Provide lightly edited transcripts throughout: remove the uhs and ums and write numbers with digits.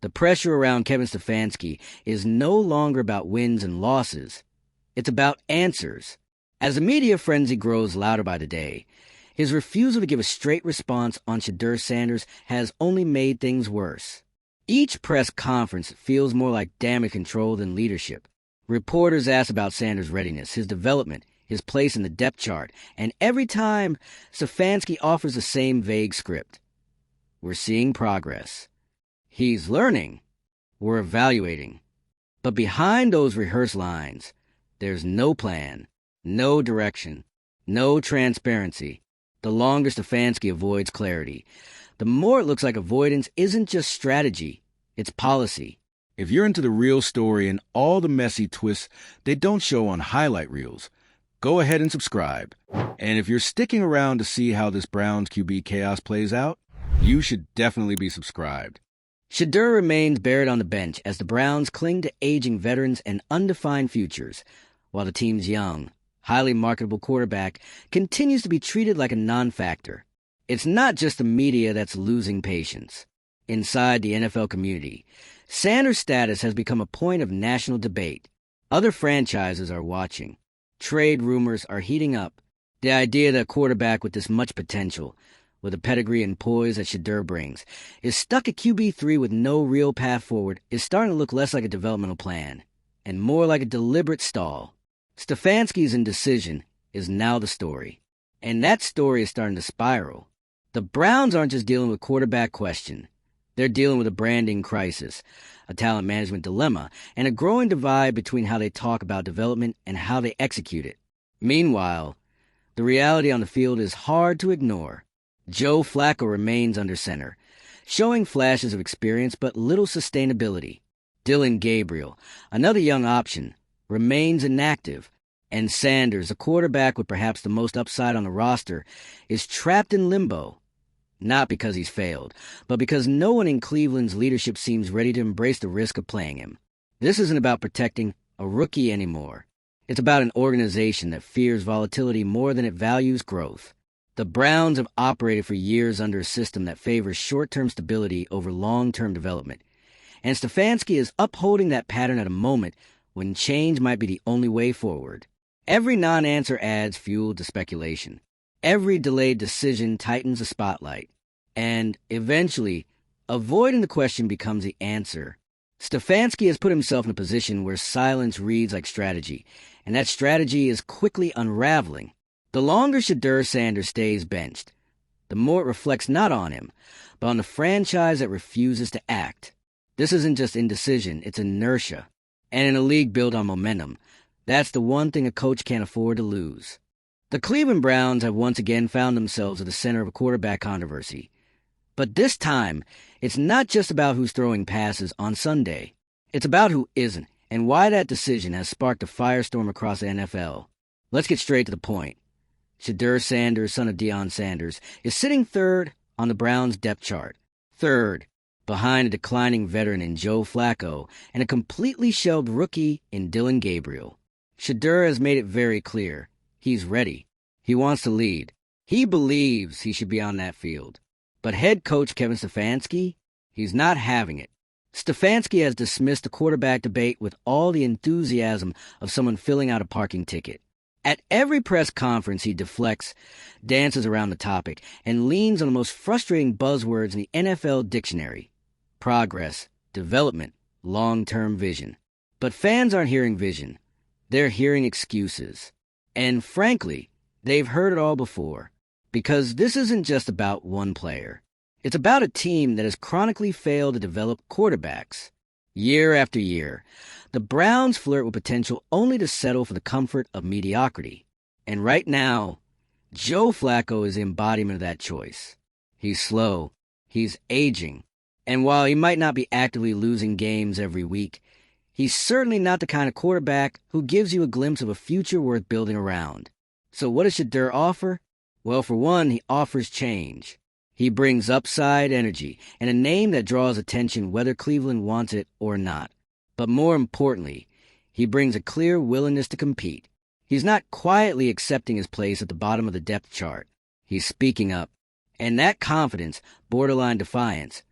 The pressure around Kevin Stefanski is no longer about wins and losses. It's about answers. As the media frenzy grows louder by the day, his refusal to give a straight response on Shedeur Sanders has only made things worse. Each press conference feels more like damage control than leadership. Reporters ask about Sanders' readiness, his development, his place in the depth chart, and every time, Stefanski offers the same vague script. We're seeing progress. He's learning. We're evaluating. But behind those rehearsed lines, there's no plan, no direction, no transparency. The longer Stefanski avoids clarity, the more it looks like avoidance isn't just strategy, it's policy. If you're into the real story and all the messy twists they don't show on highlight reels, go ahead and subscribe. And if you're sticking around to see how this Browns QB chaos plays out, you should definitely be subscribed. Shedeur remains buried on the bench as the Browns cling to aging veterans and undefined futures, while the team's young, highly marketable quarterback continues to be treated like a non-factor. It's not just the media that's losing patience. Inside the NFL community, Sanders' status has become a point of national debate. Other franchises are watching. Trade rumors are heating up. The idea that a quarterback with this much potential, with the pedigree and poise that Shedeur brings, is stuck at QB3 with no real path forward is starting to look less like a developmental plan, and more like a deliberate stall. Stefanski's indecision is now the story, and that story is starting to spiral. The Browns aren't just dealing with quarterback question. They're dealing with a branding crisis, a talent management dilemma, and a growing divide between how they talk about development and how they execute it. Meanwhile, the reality on the field is hard to ignore. Joe Flacco remains under center, showing flashes of experience but little sustainability. Dillon Gabriel, another young option, remains inactive, and Sanders, a quarterback with perhaps the most upside on the roster, is trapped in limbo. Not because he's failed, but because no one in Cleveland's leadership seems ready to embrace the risk of playing him. This isn't about protecting a rookie anymore. It's about an organization that fears volatility more than it values growth. The Browns have operated for years under a system that favors short-term stability over long-term development, and Stefanski is upholding that pattern at a moment when change might be the only way forward. Every non-answer adds fuel to speculation. Every delayed decision tightens the spotlight. And, eventually, avoiding the question becomes the answer. Stefanski has put himself in a position where silence reads like strategy, and that strategy is quickly unraveling. The longer Shedeur Sanders stays benched, the more it reflects not on him, but on the franchise that refuses to act. This isn't just indecision, it's inertia. And in a league built on momentum, that's the one thing a coach can't afford to lose. The Cleveland Browns have once again found themselves at the center of a quarterback controversy. But this time, it's not just about who's throwing passes on Sunday. It's about who isn't, and why that decision has sparked a firestorm across the NFL. Let's get straight to the point. Shedeur Sanders, son of Deion Sanders, is sitting third on the Browns' depth chart. Third, behind a declining veteran in Joe Flacco and a completely shelved rookie in Dillon Gabriel. Shedeur has made it very clear. He's ready. He wants to lead. He believes he should be on that field. But head coach Kevin Stefanski, he's not having it. Stefanski has dismissed the quarterback debate with all the enthusiasm of someone filling out a parking ticket. At every press conference, he deflects, dances around the topic, and leans on the most frustrating buzzwords in the NFL dictionary: progress, development, long-term vision. But fans aren't hearing vision. They're hearing excuses. And frankly, they've heard it all before. Because this isn't just about one player. It's about a team that has chronically failed to develop quarterbacks. Year after year, the Browns flirt with potential only to settle for the comfort of mediocrity. And right now, Joe Flacco is the embodiment of that choice. He's slow. He's aging. And while he might not be actively losing games every week, he's certainly not the kind of quarterback who gives you a glimpse of a future worth building around. So what does Shedeur offer? Well, for one, he offers change. He brings upside energy and a name that draws attention whether Cleveland wants it or not. But more importantly, he brings a clear willingness to compete. He's not quietly accepting his place at the bottom of the depth chart. He's speaking up. And that confidence, borderline defiance,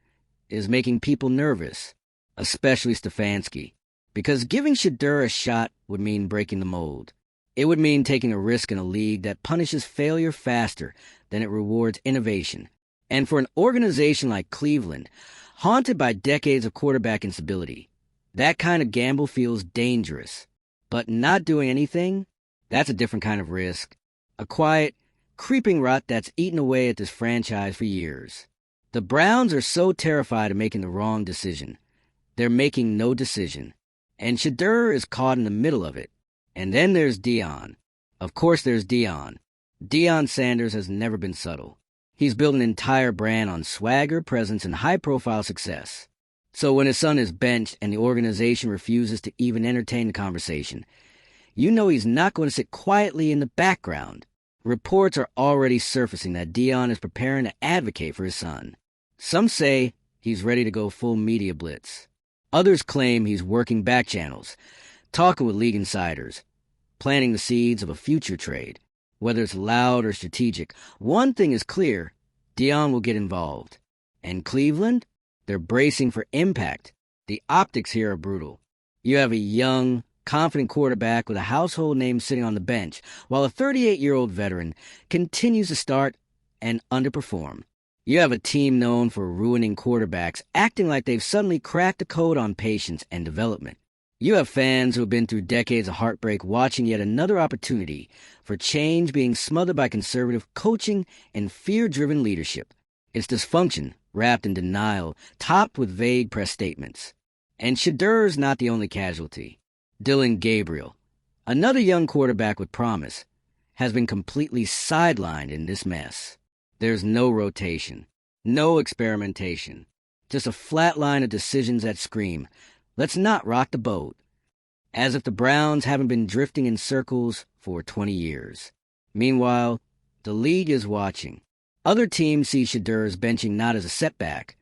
is making people nervous. especially Stefanski, because giving Shedeur a shot would mean breaking the mold. It would mean taking a risk in a league that punishes failure faster than it rewards innovation. And for an organization like Cleveland, haunted by decades of quarterback instability, that kind of gamble feels dangerous. But not doing anything, that's a different kind of risk. A quiet, creeping rut that's eaten away at this franchise for years. The Browns are so terrified of making the wrong decision. They're making no decision. And Shedeur is caught in the middle of it. And then there's Deion. Of course there's Deion. Deion Sanders has never been subtle. He's built an entire brand on swagger, presence, and high-profile success. So when his son is benched and the organization refuses to even entertain the conversation, you know he's not going to sit quietly in the background. Reports are already surfacing that Deion is preparing to advocate for his son. Some say he's ready to go full media blitz. Others claim he's working back channels, talking with league insiders, planting the seeds of a future trade. Whether it's loud or strategic, one thing is clear: Deion will get involved. And Cleveland? They're bracing for impact. The optics here are brutal. You have a young, confident quarterback with a household name sitting on the bench, while a 38-year-old veteran continues to start and underperform. You have a team known for ruining quarterbacks, acting like they've suddenly cracked the code on patience and development. You have fans who have been through decades of heartbreak watching yet another opportunity for change being smothered by conservative coaching and fear-driven leadership. It's dysfunction wrapped in denial, topped with vague press statements. And Shedeur's not the only casualty. Dillon Gabriel, another young quarterback with promise, has been completely sidelined in this mess. There's no rotation, no experimentation, just a flat line of decisions that scream, "Let's not rock the boat." As if the Browns haven't been drifting in circles for 20 years. Meanwhile, the league is watching. Other teams see Shedeur's benching not as a setback,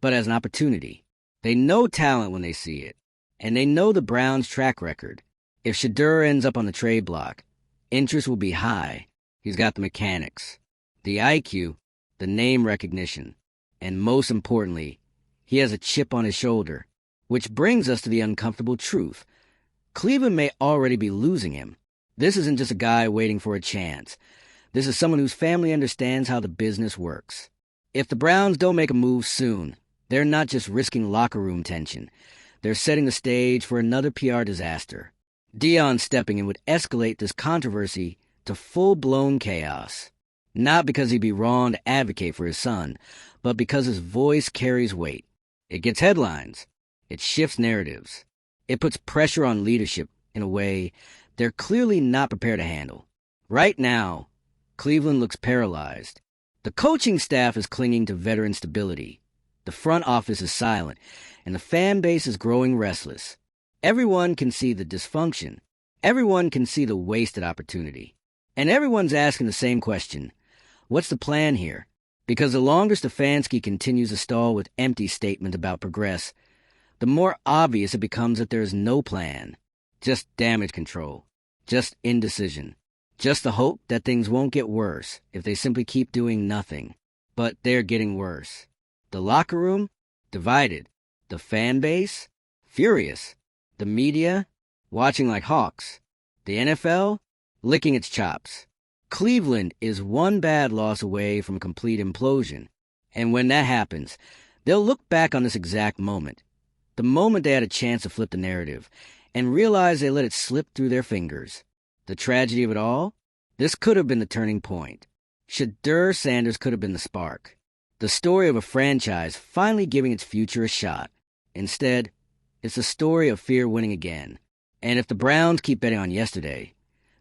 but as an opportunity. They know talent when they see it, and they know the Browns' track record. If Shedeur ends up on the trade block, interest will be high. He's got the mechanics, the IQ, the name recognition, and most importantly, he has a chip on his shoulder. Which brings us to the uncomfortable truth. Cleveland may already be losing him. This isn't just a guy waiting for a chance. This is someone whose family understands how the business works. If the Browns don't make a move soon, they're not just risking locker room tension. They're setting the stage for another PR disaster. Deion stepping in would escalate this controversy to full-blown chaos. Not because he'd be wrong to advocate for his son, but because his voice carries weight. It gets headlines. It shifts narratives. It puts pressure on leadership in a way they're clearly not prepared to handle. Right now, Cleveland looks paralyzed. The coaching staff is clinging to veteran stability. The front office is silent, and the fan base is growing restless. Everyone can see the dysfunction. Everyone can see the wasted opportunity. And everyone's asking the same question: what's the plan here? Because the longer Stefanski continues to stall with empty statements about progress, the more obvious it becomes that there is no plan. Just damage control. Just indecision. Just the hope that things won't get worse if they simply keep doing nothing. But they're getting worse. The locker room? Divided. The fan base? Furious. The media? Watching like hawks. The NFL? Licking its chops. Cleveland is one bad loss away from complete implosion. And when that happens, they'll look back on this exact moment. The moment they had a chance to flip the narrative, and realize they let it slip through their fingers. The tragedy of it all? This could have been the turning point. Shedeur Sanders could have been the spark. The story of a franchise finally giving its future a shot. Instead, it's a story of fear winning again. And if the Browns keep betting on yesterday,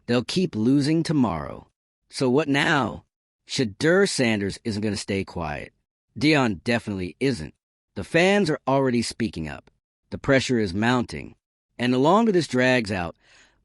they'll keep losing tomorrow. So what now? Shedeur Sanders isn't going to stay quiet. Deion definitely isn't. The fans are already speaking up. The pressure is mounting. And the longer this drags out,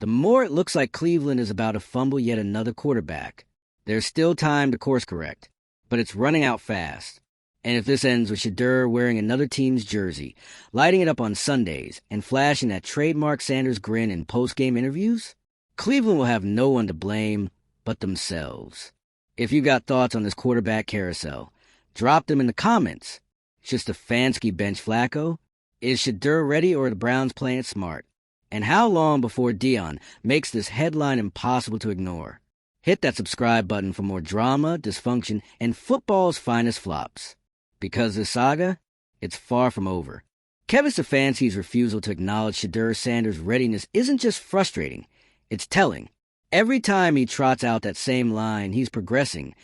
the more it looks like Cleveland is about to fumble yet another quarterback. There's still time to course correct, but it's running out fast. And if this ends with Shedeur wearing another team's jersey, lighting it up on Sundays, and flashing that trademark Sanders grin in post-game interviews, Cleveland will have no one to blame but themselves. If you've got thoughts on this quarterback carousel, drop them in the comments. Should Stefanski bench Flacco? Is Shadur ready or are the Browns playing it smart? And how long before Dion makes this headline impossible to ignore? Hit that subscribe button for more drama, dysfunction, and football's finest flops. Because this saga, it's far from over. Kevin Stefanski's refusal to acknowledge Shadur Sanders' readiness isn't just frustrating, it's telling. Every time he trots out that same line, he's progressing.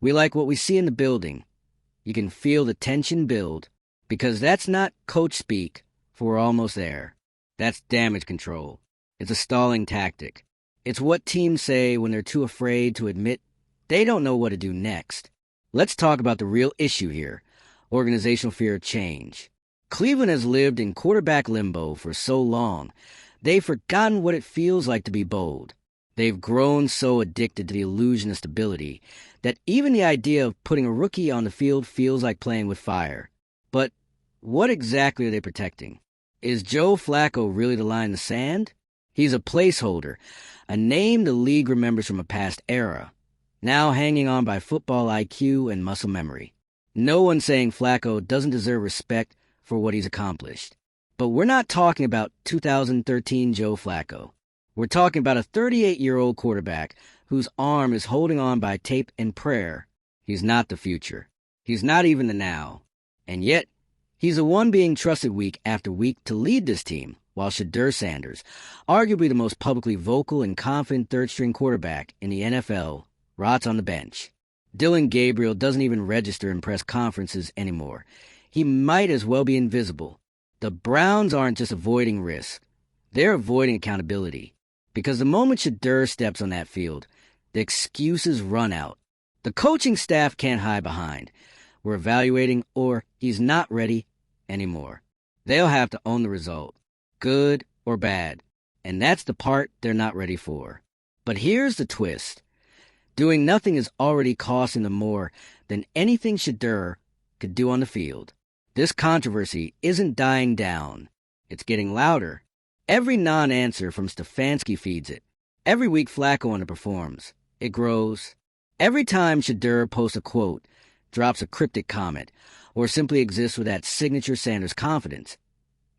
We like what we see in the building. You can feel the tension build, because that's not coach speak for we're almost there. That's damage control. It's a stalling tactic. It's what teams say when they're too afraid to admit they don't know what to do next. Let's talk about the real issue here, organizational fear of change. Cleveland has lived in quarterback limbo for so long, they've forgotten what it feels like to be bold. They've grown so addicted to the illusion of stability that even the idea of putting a rookie on the field feels like playing with fire. But what exactly are they protecting? Is Joe Flacco really the line in the sand? He's a placeholder, a name the league remembers from a past era, now hanging on by football IQ and muscle memory. No one's saying Flacco doesn't deserve respect for what he's accomplished. But we're not talking about 2013 Joe Flacco. We're talking about a 38-year-old quarterback whose arm is holding on by tape and prayer. He's not the future. He's not even the now. And yet, he's the one being trusted week after week to lead this team, while Shadur Sanders, arguably the most publicly vocal and confident third-string quarterback in the NFL, rots on the bench. Dylan Gabriel doesn't even register in press conferences anymore. He might as well be invisible. The Browns aren't just avoiding risk. They're avoiding accountability. Because the moment Shadur steps on that field, the excuses run out. The coaching staff can't hide behind. We're evaluating or he's not ready anymore. They'll have to own the result, good or bad. And that's the part they're not ready for. But here's the twist. Doing nothing is already costing them more than anything Shadur could do on the field. This controversy isn't dying down. It's getting louder. Every non-answer from Stefanski feeds it. Every week Flacco underperforms. It grows. Every time Shadur posts a quote, drops a cryptic comment, or simply exists with that signature Sanders confidence,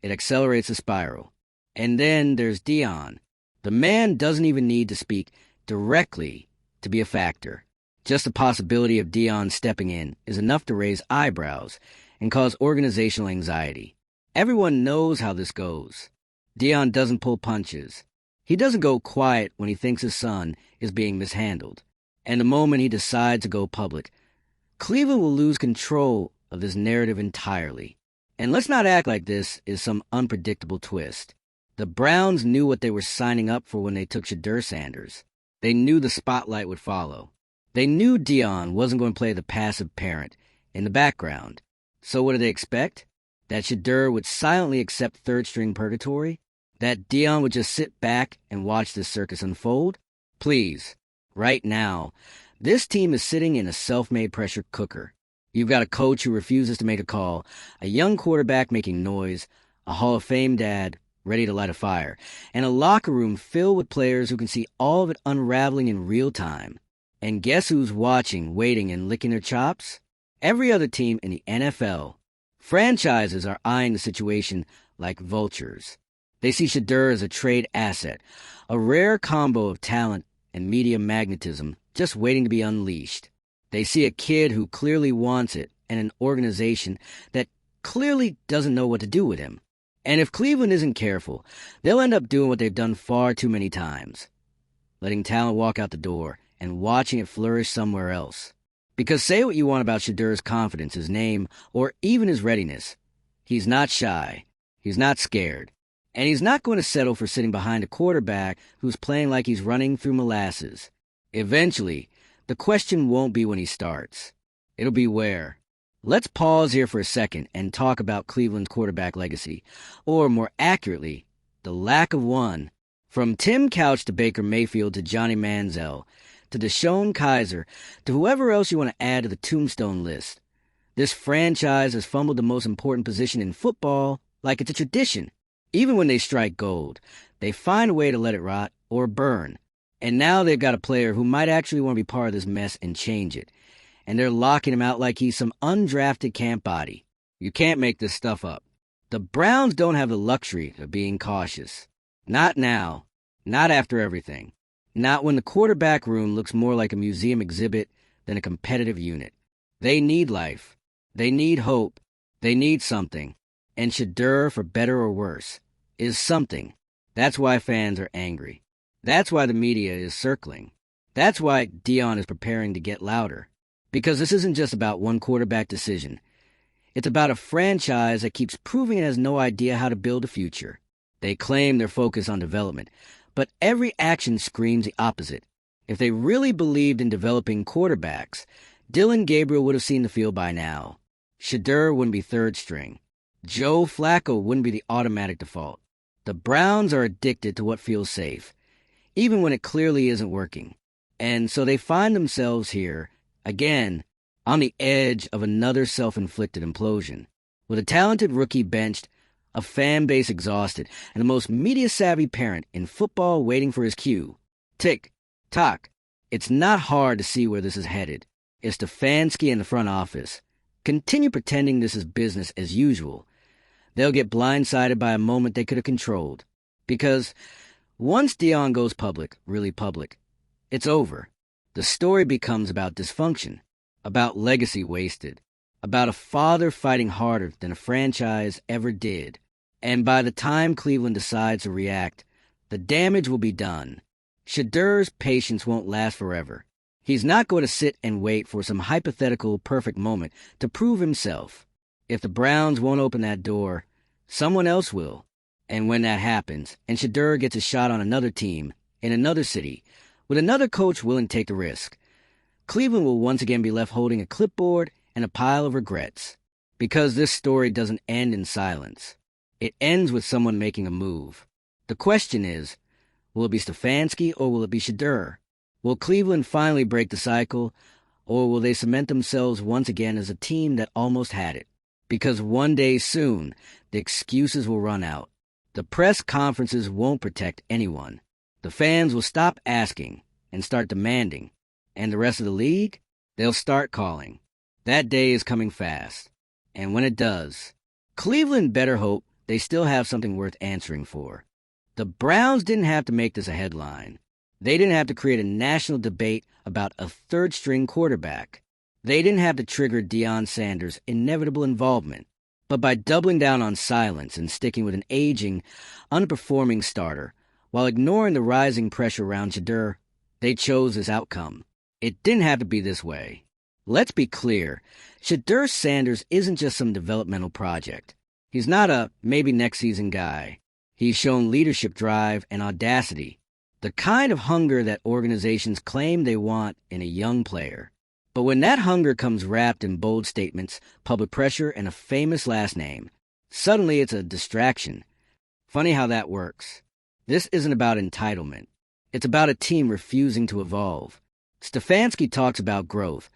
it accelerates the spiral. And then there's Dion. The man doesn't even need to speak directly to be a factor. Just the possibility of Dion stepping in is enough to raise eyebrows and cause organizational anxiety. Everyone knows how this goes. Dion doesn't pull punches. He doesn't go quiet when he thinks his son is being mishandled. And the moment he decides to go public, Cleveland will lose control of this narrative entirely. And let's not act like this is some unpredictable twist. The Browns knew what they were signing up for when they took Shadur Sanders. They knew the spotlight would follow. They knew Dion wasn't going to play the passive parent in the background. So what did they expect? That Shadur would silently accept third-string purgatory? That Dion would just sit back and watch this circus unfold? Please, right now, this team is sitting in a self-made pressure cooker. You've got a coach who refuses to make a call, a young quarterback making noise, a Hall of Fame dad ready to light a fire, and a locker room filled with players who can see all of it unraveling in real time. And guess who's watching, waiting, and licking their chops? Every other team in the NFL. Franchises are eyeing the situation like vultures. They see Shadur as a trade asset, a rare combo of talent and media magnetism just waiting to be unleashed. They see a kid who clearly wants it and an organization that clearly doesn't know what to do with him. And if Cleveland isn't careful, they'll end up doing what they've done far too many times, letting talent walk out the door and watching it flourish somewhere else. Because say what you want about Shadur's confidence, his name, or even his readiness, he's not shy, he's not scared, and he's not going to settle for sitting behind a quarterback who's playing like he's running through molasses. Eventually, the question won't be when he starts. It'll be where. Let's pause here for a second and talk about Cleveland's quarterback legacy, or more accurately, the lack of one. From Tim Couch to Baker Mayfield to Johnny Manziel, to Deshaun Kaiser, to whoever else you want to add to the tombstone list. This franchise has fumbled the most important position in football like it's a tradition. Even when they strike gold, they find a way to let it rot or burn. And now they've got a player who might actually want to be part of this mess and change it. And they're locking him out like he's some undrafted camp body. You can't make this stuff up. The Browns don't have the luxury of being cautious. Not now. Not after everything. Not when the quarterback room looks more like a museum exhibit than a competitive unit. They need life. They need hope. They need something. And Shadur, for better or worse, is something. That's why fans are angry. That's why the media is circling. That's why Dion is preparing to get louder. Because this isn't just about one quarterback decision. It's about a franchise that keeps proving it has no idea how to build a future. They claim they're focused on development, but every action screams the opposite. If they really believed in developing quarterbacks, Dillon Gabriel would have seen the field by now. Shadur wouldn't be third string. Joe Flacco wouldn't be the automatic default. The Browns are addicted to what feels safe, even when it clearly isn't working. And so they find themselves here, again, on the edge of another self-inflicted implosion. With a talented rookie benched, a fan base exhausted, and the most media-savvy parent in football waiting for his cue. Tick, tock. It's not hard to see where this is headed. If Stefanski and the front office continue pretending this is business as usual, they'll get blindsided by a moment they could have controlled. Because once Dion goes public, really public, it's over. The story becomes about dysfunction, about legacy wasted, about a father fighting harder than a franchise ever did. And by the time Cleveland decides to react, the damage will be done. Shadur's patience won't last forever. He's not going to sit and wait for some hypothetical perfect moment to prove himself. If the Browns won't open that door, someone else will. And when that happens, and Shadur gets a shot on another team, in another city, with another coach willing to take the risk, Cleveland will once again be left holding a clipboard and a pile of regrets. Because this story doesn't end in silence. It ends with someone making a move. The question is, will it be Stefanski or will it be Shadur? Will Cleveland finally break the cycle, or will they cement themselves once again as a team that almost had it? Because one day soon, the excuses will run out. The press conferences won't protect anyone. The fans will stop asking and start demanding. And the rest of the league, they'll start calling. That day is coming fast. And when it does, Cleveland better hope they still have something worth answering for. The Browns didn't have to make this a headline. They didn't have to create a national debate about a third-string quarterback. They didn't have to trigger Deion Sanders' inevitable involvement. But by doubling down on silence and sticking with an aging, underperforming starter, while ignoring the rising pressure around Shadur, they chose this outcome. It didn't have to be this way. Let's be clear, Shadur Sanders isn't just some developmental project. He's not a maybe next season guy. He's shown leadership drive and audacity, the kind of hunger that organizations claim they want in a young player. But when that hunger comes wrapped in bold statements, public pressure, and a famous last name, suddenly it's a distraction. Funny how that works. This isn't about entitlement. It's about a team refusing to evolve. Stefanski talks about growth,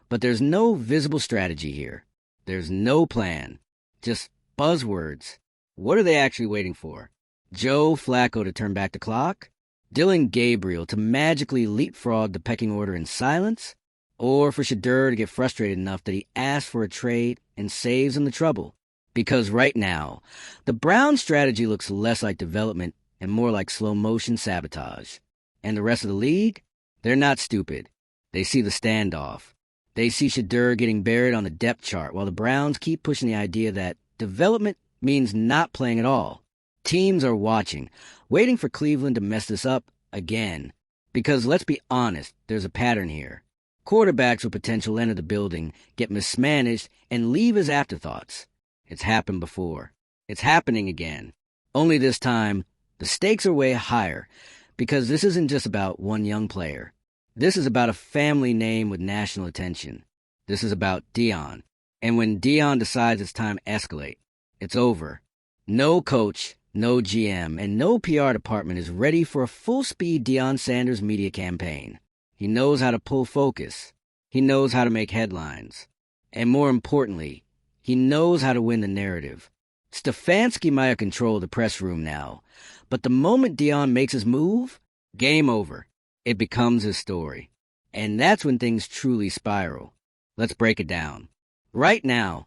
but there's no visible strategy here. There's no plan. Just buzzwords. What are they actually waiting for? Joe Flacco to turn back the clock? Dillon Gabriel to magically leapfrog the pecking order in silence? Or for Shadur to get frustrated enough that he asks for a trade and saves him the trouble? Because right now, the Browns' strategy looks less like development and more like slow-motion sabotage. And the rest of the league? They're not stupid. They see the standoff. They see Shadur getting buried on the depth chart while the Browns keep pushing the idea that development means not playing at all. Teams are watching, waiting for Cleveland to mess this up again. Because let's be honest, there's a pattern here. Quarterbacks with potential enter the building, get mismanaged, and leave as afterthoughts. It's happened before. It's happening again. Only this time, the stakes are way higher, because this isn't just about one young player. This is about a family name with national attention. This is about Dion. And when Dion decides it's time to escalate, it's over. No coach, no GM, and no PR department is ready for a full-speed Deion Sanders media campaign. He knows how to pull focus. He knows how to make headlines. And more importantly, he knows how to win the narrative. Stefanski might have controlled the press room now, but the moment Dion makes his move, game over. It becomes his story. And that's when things truly spiral. Let's break it down. Right now,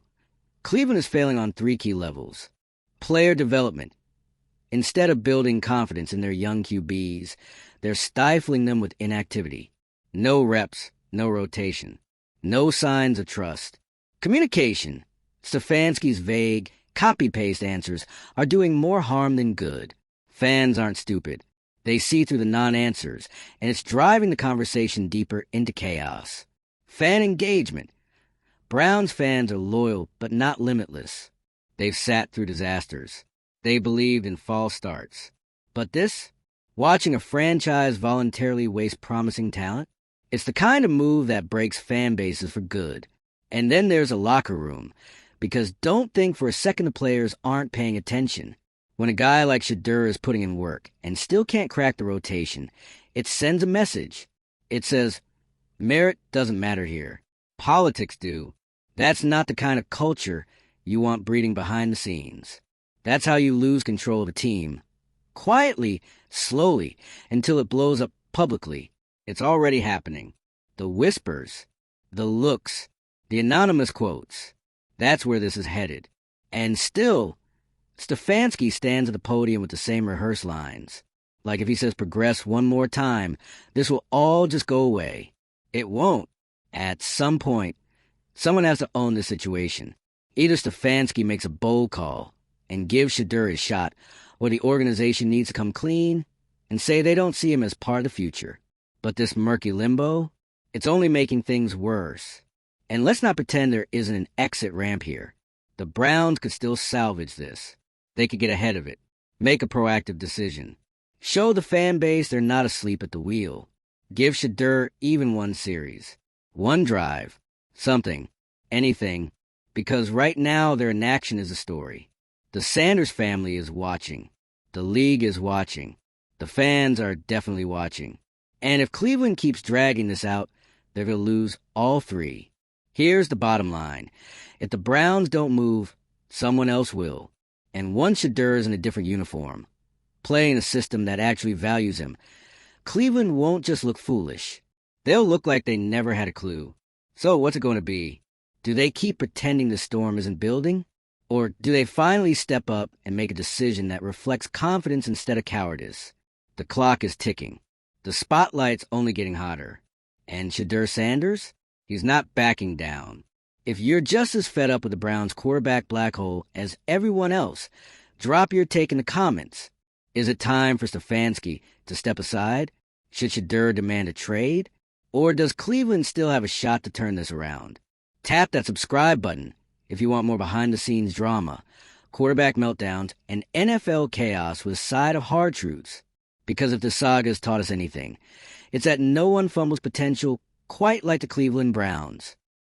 Cleveland is failing on 3 key levels. Player development. Instead of building confidence in their young QBs, they're stifling them with inactivity. No reps, no rotation. No signs of trust. Communication. Stefanski's vague, copy-paste answers are doing more harm than good. Fans aren't stupid. They see through the non-answers, and it's driving the conversation deeper into chaos. Fan engagement. Browns fans are loyal, but not limitless. They've sat through disasters. They believed in false starts. But this? Watching a franchise voluntarily waste promising talent? It's the kind of move that breaks fan bases for good. And then there's a locker room. Because don't think for a second the players aren't paying attention. When a guy like Shedeur is putting in work and still can't crack the rotation, it sends a message. It says, merit doesn't matter here. Politics do. That's not the kind of culture you want breeding behind the scenes. That's how you lose control of a team. Quietly, slowly, until it blows up publicly. It's already happening. The whispers, the looks, the anonymous quotes. That's where this is headed. And still, Stefanski stands at the podium with the same rehearsed lines. Like if he says progress one more time, this will all just go away. It won't. At some point, someone has to own this situation. Either Stefanski makes a bold call and gives Shedeur his shot, or the organization needs to come clean and say they don't see him as part of the future. But this murky limbo, it's only making things worse. And let's not pretend there isn't an exit ramp here. The Browns could still salvage this. They could get ahead of it, make a proactive decision. Show the fan base they're not asleep at the wheel. Give Shedeur even one series, one drive, something, anything, because right now their inaction is a story. The Sanders family is watching. The league is watching. The fans are definitely watching. And if Cleveland keeps dragging this out, they're going to lose all three. Here's the bottom line. If the Browns don't move, someone else will. And once Shedeur is in a different uniform, playing a system that actually values him, Cleveland won't just look foolish. They'll look like they never had a clue. So what's it going to be? Do they keep pretending the storm isn't building? Or do they finally step up and make a decision that reflects confidence instead of cowardice? The clock is ticking. The spotlight's only getting hotter. And Shedeur Sanders? He's not backing down. If you're just as fed up with the Browns' quarterback black hole as everyone else, drop your take in the comments. Is it time for Stefanski to step aside? Should Shedeur demand a trade? Or does Cleveland still have a shot to turn this around? Tap that subscribe button if you want more behind-the-scenes drama, quarterback meltdowns, and NFL chaos with a side of hard truths. Because if the saga has taught us anything, it's that no one fumbles potential quite like the Cleveland Browns.